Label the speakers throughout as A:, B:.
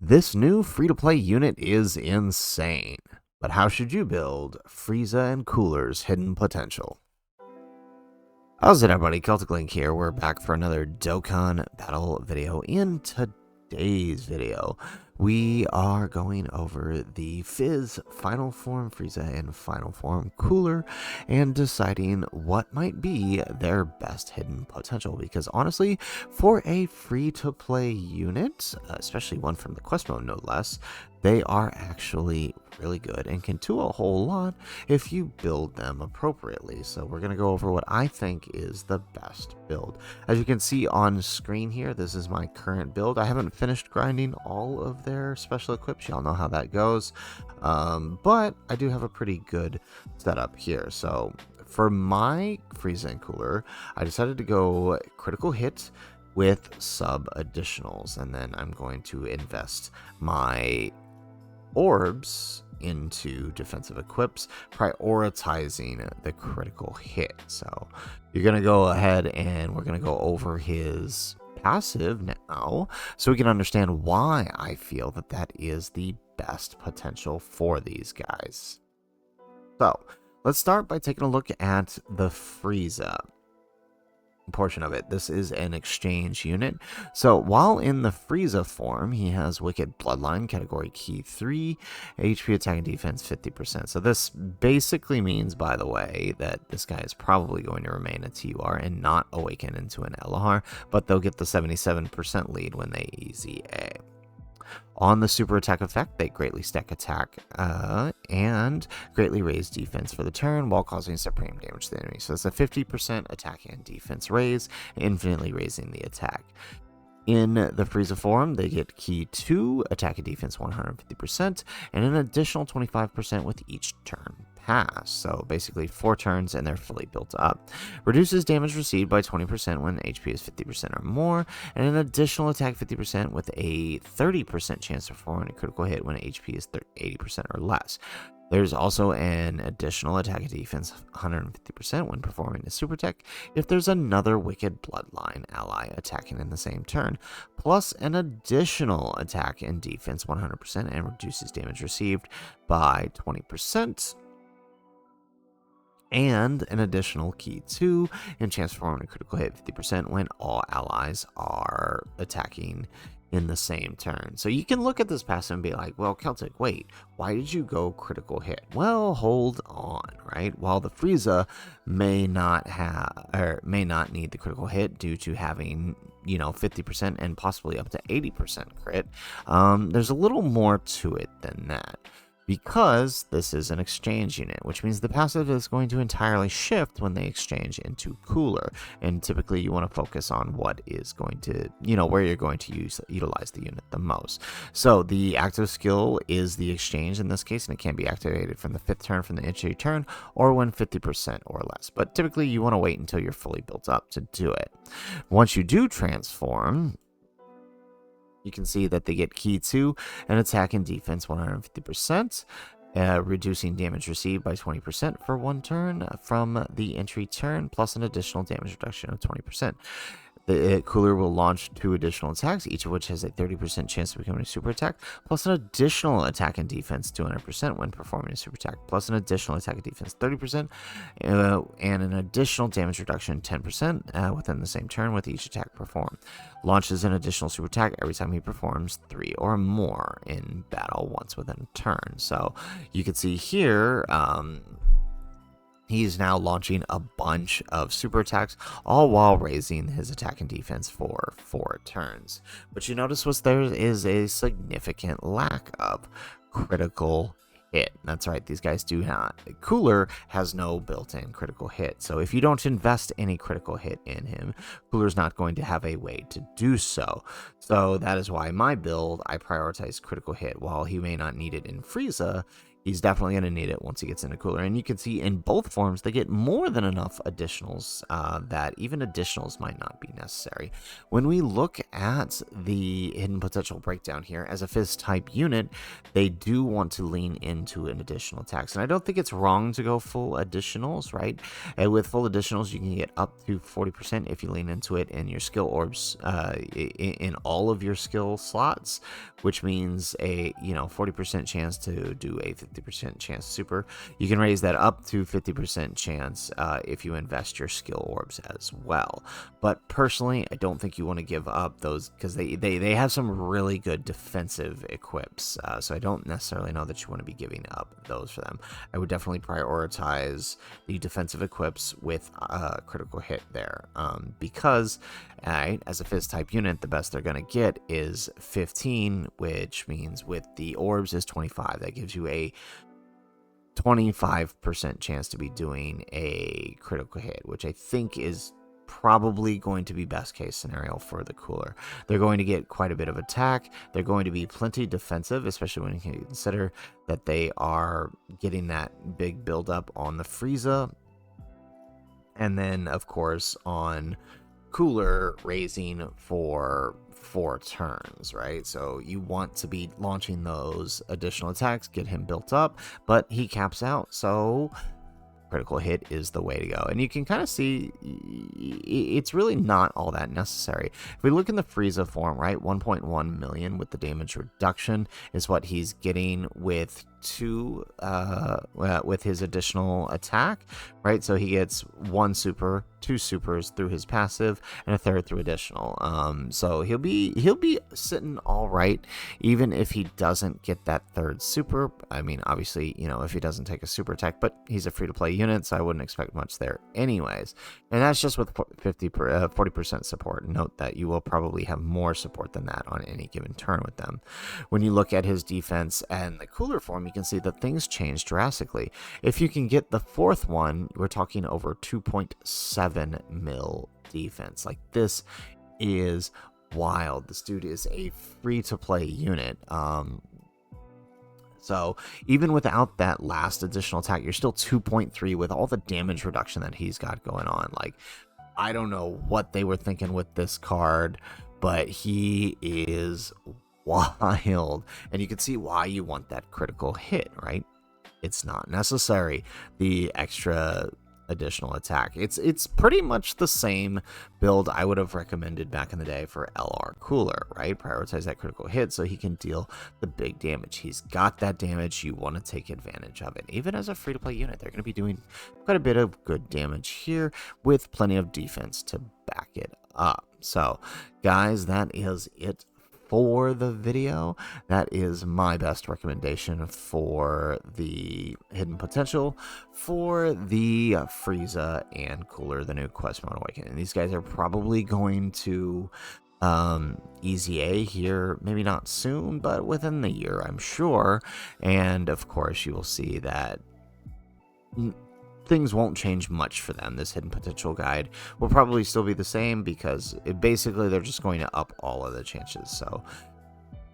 A: This new free-to-play unit is insane, but how should you build Frieza and Cooler's hidden potential? How's it, everybody? Celtic Link here. We're back for another Dokkan battle video. In today's video, we are going over the Fizz Final Form Frieza and Final Form Cooler and deciding what might be their best hidden potential. Because honestly, for a free-to-play unit, especially one from the quest mode no less, they are actually really good and can do a whole lot if you build them appropriately. So we're going to go over what I think is the best build. As you can see on screen here, this is my current build. I haven't finished grinding all of their special equips. Y'all know how that goes. But I do have a pretty good setup here. So for my Frieza and Cooler, I decided to go critical hit with sub additionals, and then I'm going to invest my orbs into defensive equips, prioritizing the critical hit. So you're going to go ahead and we're going to go over his passive now so we can understand why I feel that that is the best potential for these guys. So let's start by taking a look at the Frieza portion of it. This is an exchange unit. So while in the Frieza form, he has Wicked Bloodline, category key 3, HP attack and defense 50%. So this basically means, by the way, that this guy is probably going to remain a TUR and not awaken into an LR, but they'll get the 77% lead when they EZA. On the super attack effect, they greatly stack attack and greatly raise defense for the turn while causing supreme damage to the enemy. So it's a 50% attack and defense raise, infinitely raising the attack. In the Frieza form, they get key 2, attack and defense 150%, and an additional 25% with each turn pass. So basically 4 turns and they're fully built up. Reduces damage received by 20% when HP is 50% or more, and an additional attack 50% with a 30% chance of performing a critical hit when HP is 80% or less. There's also an additional attack and defense 150% when performing a super tech if there's another Wicked Bloodline ally attacking in the same turn, plus an additional attack and defense 100% and reduces damage received by 20%. And an additional key 2 and chance of performing a critical hit 50% when all allies are attacking in the same turn. So you can look at this passive and be like, well, Celtic, wait, why did you go critical hit? Well, hold on, right? While the Frieza may not need the critical hit due to having, 50% and possibly up to 80% crit, there's a little more to it than that. Because this is an exchange unit, which means the passive is going to entirely shift when they exchange into Cooler. And typically you want to focus on what is going to, where you're going to utilize the unit the most. So the active skill is the exchange in this case, and it can be activated from the 5th turn from the entry turn or when 50% or less. But typically you want to wait until you're fully built up to do it. Once you do transform, you can see that they get key 2 and attack and defense 150%, reducing damage received by 20% for 1 turn from the entry turn, plus an additional damage reduction of 20%. The Cooler will launch 2 additional attacks, each of which has a 30% chance of becoming a super attack, plus an additional attack and defense 200% when performing a super attack, plus an additional attack and defense 30%, and an additional damage reduction 10% within the same turn with each attack performed. Launches an additional super attack every time he performs 3 or more in battle once within a turn. So you can see here, he's now launching a bunch of super attacks, all while raising his attack and defense for 4 turns. But you notice there is a significant lack of critical hit. That's right, these guys do not. Cooler has no built-in critical hit. So if you don't invest any critical hit in him, Cooler's not going to have a way to do so. So that is why my build, I prioritize critical hit. While he may not need it in Frieza, he's definitely going to need it once he gets into Cooler. And you can see in both forms, they get more than enough additionals that even additionals might not be necessary. When we look at the hidden potential breakdown here, as a Fizz type unit, they do want to lean into an additional attacks. And I don't think it's wrong to go full additionals, right? And with full additionals, you can get up to 40% if you lean into it in your skill orbs, in all of your skill slots, which means a 40% chance to do a 50% chance super. You can raise that up to 50% chance if you invest your skill orbs as well. But personally, I don't think you want to give up those, because they have some really good defensive equips. So I don't necessarily know that you want to be giving up those for them. I would definitely prioritize the defensive equips with critical hit there, because as a Fizz type unit, the best they're going to get is 15, which means with the orbs is 25. That gives you a 25% chance to be doing a critical hit, which I think is probably going to be best case scenario for the Cooler. They're going to get quite a bit of attack. They're going to be plenty defensive, especially when you consider that they are getting that big buildup on the Frieza. And then, of course, on Cooler, raising for 4 turns, right? So you want to be launching those additional attacks, get him built up, but he caps out, so critical hit is the way to go. And you can kind of see it's really not all that necessary. If we look in the Frieza form, right, 1.1 million with the damage reduction is what he's getting with with his additional attack, right? So he gets 1 super, 2 supers through his passive, and a 3rd through additional. So he'll be sitting all right, even if he doesn't get that 3rd super. I mean, obviously, if he doesn't take a super attack, but he's a free-to-play unit, so I wouldn't expect much there anyways. And that's just with 40% support. Note that you will probably have more support than that on any given turn with them. When you look at his defense and the Cooler form, you can see that things change drastically. If you can get the 4th one, we're talking over 2.7 mil defense. Like, this is wild. This dude is a free-to-play unit. So even without that last additional attack, you're still 2.3 with all the damage reduction that he's got going on. Like, I don't know what they were thinking with this card, but he is wild. And you can see why you want that critical hit, right? It's not necessary, the extra additional attack. It's pretty much the same build I would have recommended back in the day for LR Cooler, right? Prioritize that critical hit so he can deal the big damage. He's got that damage. You want to take advantage of it. Even as a free-to-play unit, they're going to be doing quite a bit of good damage here with plenty of defense to back it up. So, guys, that is it for the video. That is my best recommendation for the hidden potential for the Frieza and Cooler, the new Quest Mode Awakening. These guys are probably going to easy A here, maybe not soon, but within the year, I'm sure. And of course, you will see that things won't change much for them. This hidden potential guide will probably still be the same, because basically they're just going to up all of the chances. So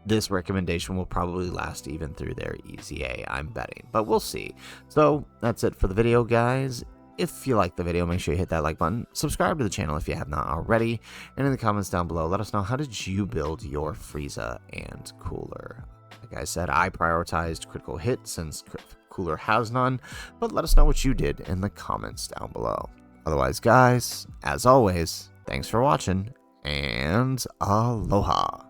A: this recommendation will probably last even through their easy A, I'm betting, but we'll see. So that's it for the video, guys. If you like the video, make sure you hit that like button, subscribe to the channel if you have not already, and in the comments down below, let us know, how did you build your Frieza and Cooler? Like I said, I prioritized critical hit since Cooler has none, but let us know what you did in the comments down below. Otherwise, guys, as always, thanks for watching, and aloha.